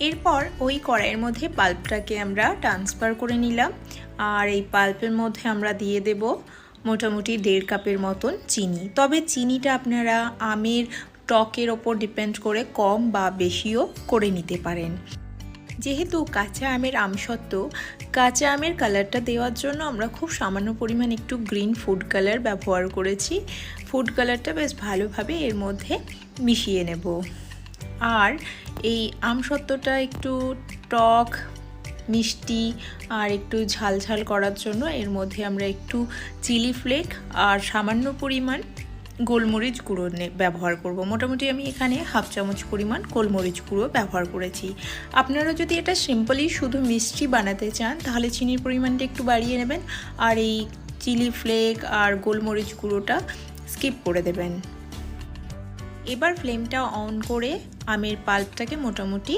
এরপর ওই কড়াইয়ের মধ্যে পাল্পটাকে আমরা ট্রান্সফার করে নিলাম। আর এই পাল্পের মধ্যে আমরা দিয়ে দেব মোটামুটি 1.5 কাপের মতন চিনি। তবে চিনিটা আপনারা আমের টকের ওপর ডিপেন্ড করে কম বা বেশিও করে নিতে পারেন। যেহেতু কাঁচা আমের আমসত্ত্ব, কাঁচা আমের কালারটা দেওয়ার জন্য আমরা খুব সামান্য পরিমাণ একটু গ্রিন ফুড কালার ব্যবহার করেছি। ফুড কালারটা বেশ ভালোভাবে এর মধ্যে মিশিয়ে নেব। আর এই আমসত্ত্বটা একটু টক মিষ্টি আর একটু ঝাল ঝাল করার জন্য এর মধ্যে আমরা একটু চিলি ফ্লেক আর সামান্য পরিমাণ গোলমরিচ গুঁড়ো ব্যবহার করব। মোটামুটি আমি এখানে 1/2 চামচ পরিমাণ গোলমরিচ গুঁড়ো ব্যবহার করেছি। আপনারা যদি এটা সিম্পলি শুধু মিষ্টি বানাতে চান তাহলে চিনির পরিমাণটা একটু বাড়িয়ে নেবেন, আর এই চিলি ফ্লেক আর গোলমরিচ গুঁড়োটা স্কিপ করে দেবেন। এবার ফ্লেমটা অন করে আমের পাল্পটাকে মোটামুটি